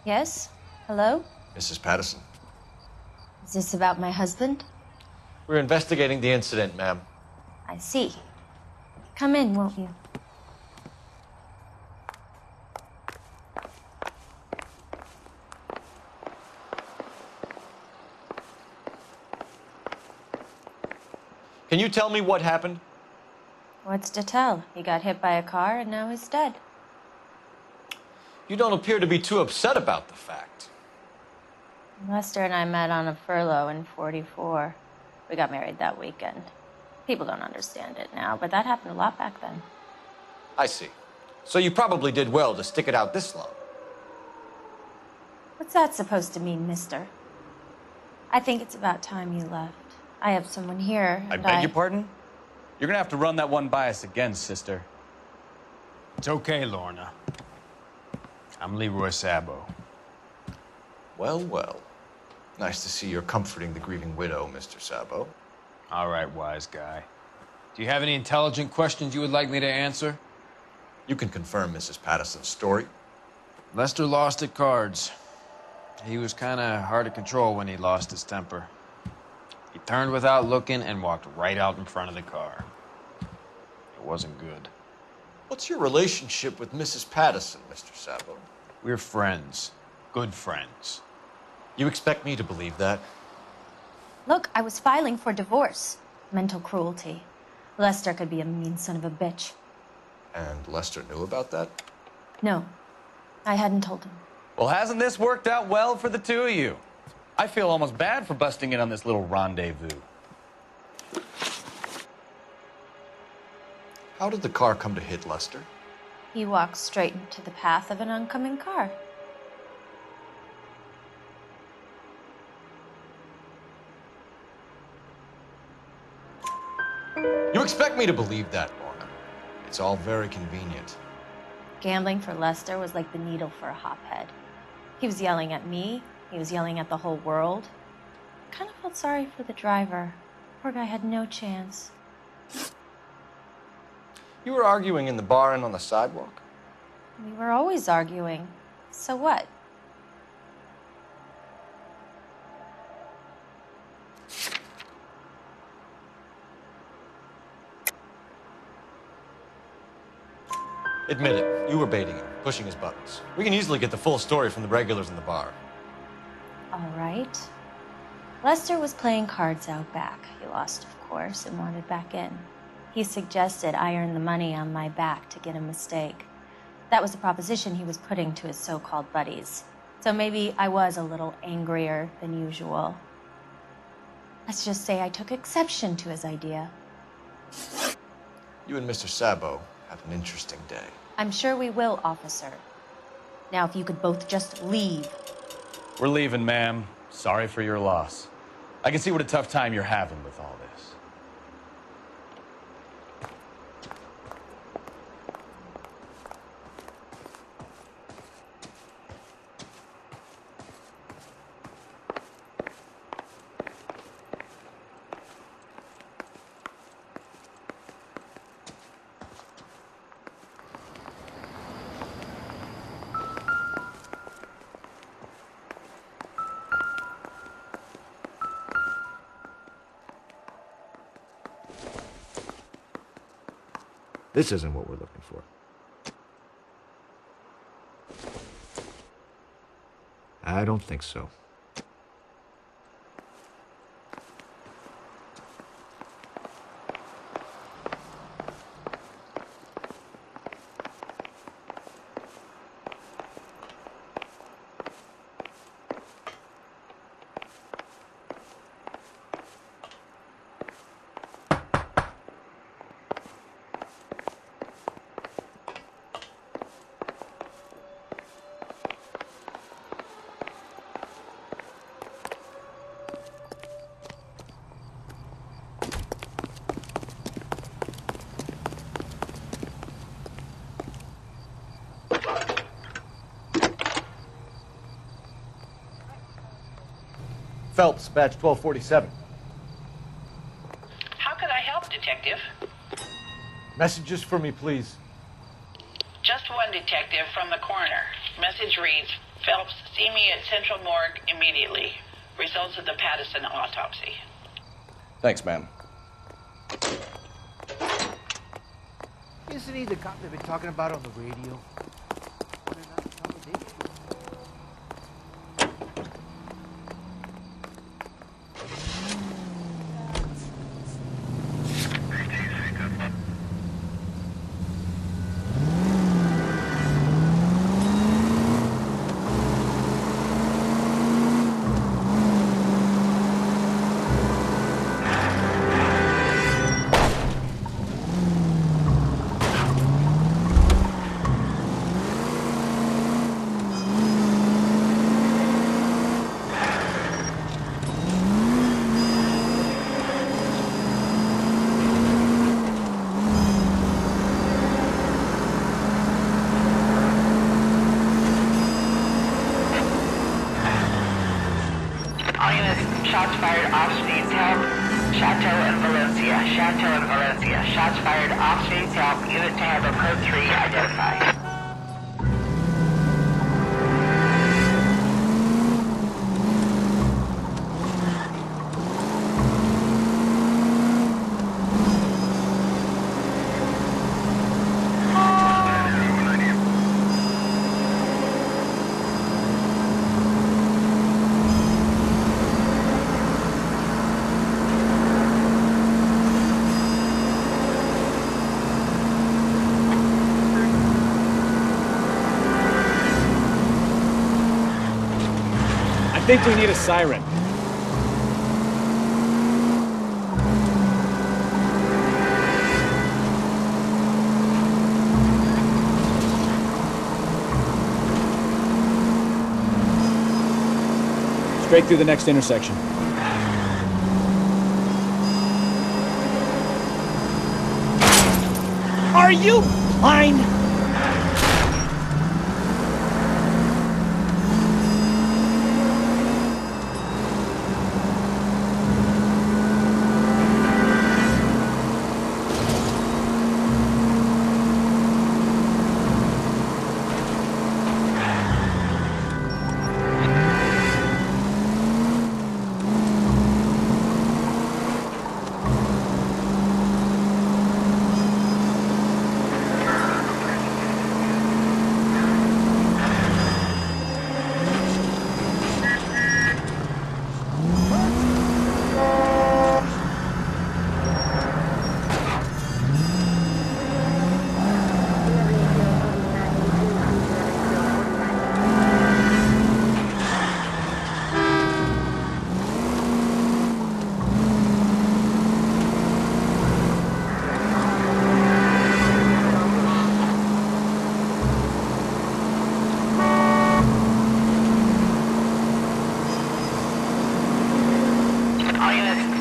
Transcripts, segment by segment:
Yes? Hello? Mrs. Patterson. Is this about my husband? We're investigating the incident, ma'am. I see. Come in, won't you? Can you tell me what happened? What's to tell? He got hit by a car and now he's dead. You don't appear to be too upset about the fact. Lester and I met on a furlough in '44. We got married that weekend. People don't understand it now, but that happened a lot back then. I see. So you probably did well to stick it out this long. What's that supposed to mean, mister? I think it's about time you left. I have someone here, I and beg your pardon? You're gonna have to run that one by us again, sister. It's okay, Lorna. I'm Leroy Sabo. Well, well. Nice to see you're comforting the grieving widow, Mr. Sabo. All right, wise guy. Do you have any intelligent questions you would like me to answer? You can confirm Mrs. Patterson's story. Lester lost at cards. He was kind of hard to control when he lost his temper. He turned without looking and walked right out in front of the car. It wasn't good. What's your relationship with Mrs. Patterson, Mr. Sabo? We're friends. Good friends. You expect me to believe that? Look, I was filing for divorce. Mental cruelty. Lester could be a mean son of a bitch. And Lester knew about that? No, I hadn't told him. Well, hasn't this worked out well for the two of you? I feel almost bad for busting in on this little rendezvous. How did the car come to hit Lester? He walked straight into the path of an oncoming car. You expect me to believe that, Lorna? It's all very convenient. Gambling for Lester was like the needle for a hophead. He was yelling at me. He was yelling at the whole world. I kind of felt sorry for the driver. Poor guy had no chance. You were arguing in the bar and on the sidewalk? We were always arguing. So what? Admit it, you were baiting him, pushing his buttons. We can easily get the full story from the regulars in the bar. All right. Lester was playing cards out back. He lost, of course, and wanted back in. He suggested I earn the money on my back to get a mistake. That was the proposition he was putting to his so-called buddies. So maybe I was a little angrier than usual. Let's just say I took exception to his idea. You and Mr. Sabo had an interesting day. I'm sure we will, officer. Now, if you could both just leave. We're leaving, ma'am. Sorry for your loss. I can see what a tough time you're having with all this. This isn't what we're looking for. I don't think so. Phelps, badge 1247. How could I help, Detective? Messages for me, please. Just one detective from the coroner. Message reads, Phelps, see me at Central Morgue immediately. Results of the Pattison autopsy. Thanks, ma'am. Isn't he the cop they've been talking about on the radio? Shots fired off streets, help. Chateau and Valencia. Chateau and Valencia. Shots fired off streets, help. Unit to handle code 3 identified. I think we need a siren. Straight through the next intersection. Are you blind?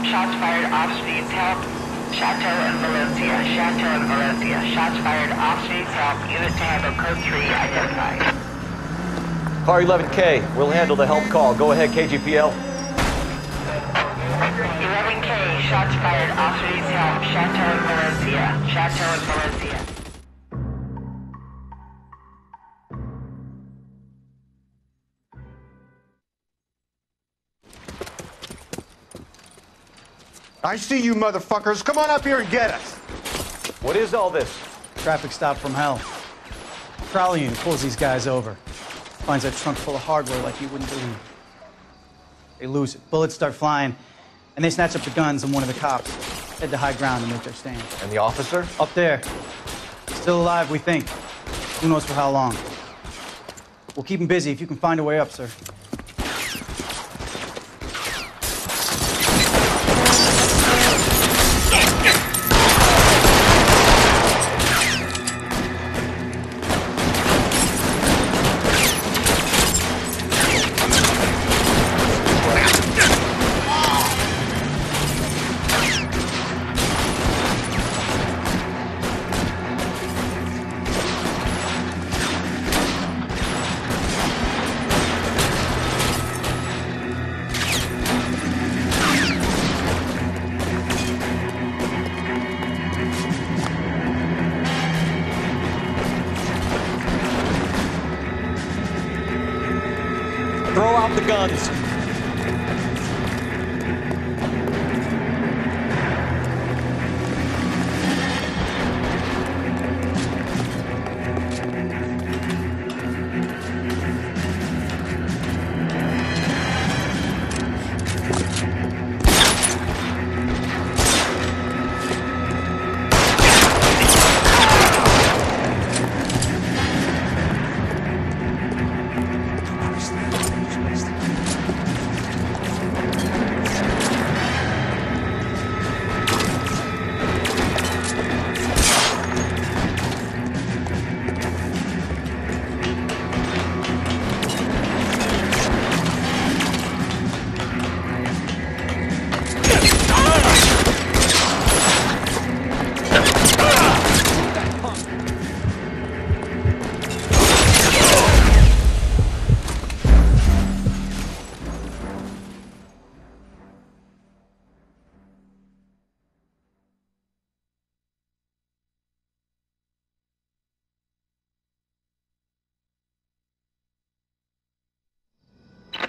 Shots fired off streets, help. Chateau and Valencia. Chateau and Valencia. Shots fired off streets, help. Unit to handle code 3 identified. Car 11K, we'll handle the help call. Go ahead, KGPL. 11K, shots fired off streets, help. Chateau and Valencia. Chateau and Valencia. I see you motherfuckers. Come on up here and get us. What is all this? Traffic stop from hell. Prowler unit pulls these guys over. Finds a trunk full of hardware like you wouldn't believe. They lose it. Bullets start flying, and they snatch up the guns, and one of the cops head to high ground and make their stand. And the officer? Up there. Still alive, we think. Who knows for how long. We'll keep him busy if you can find a way up, sir. Throw out the guns.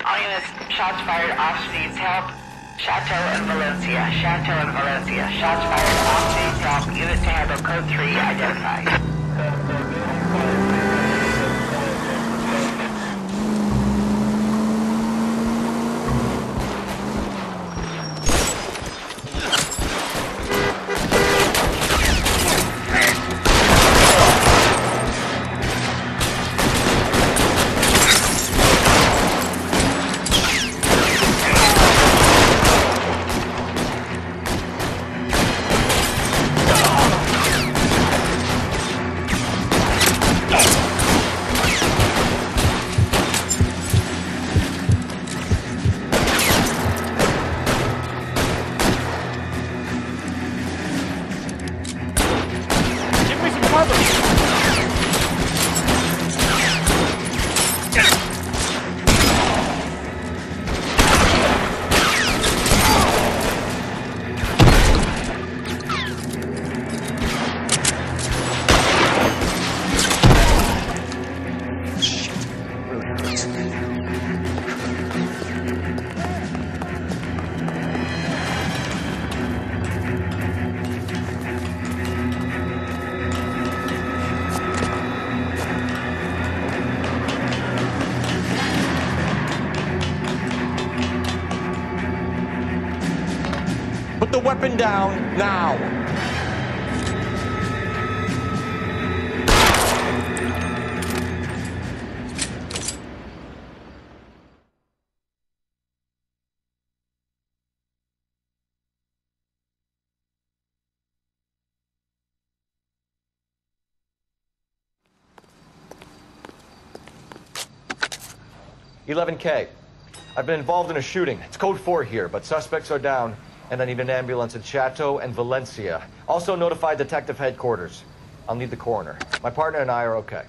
All units, shots fired, off needs help. Chateau and Valencia. Chateau and Valencia. Shots fired, off needs help. Unit to handle code 3 identified. Put the weapon down, now. "11K. I've been involved in a shooting. It's code 4 here, but suspects are down, and I need an ambulance at Chateau and Valencia. Also notify detective headquarters. I'll need the coroner. My partner and I are okay."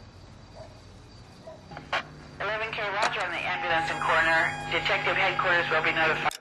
11K, roger on the ambulance and coroner. Detective headquarters will be notified.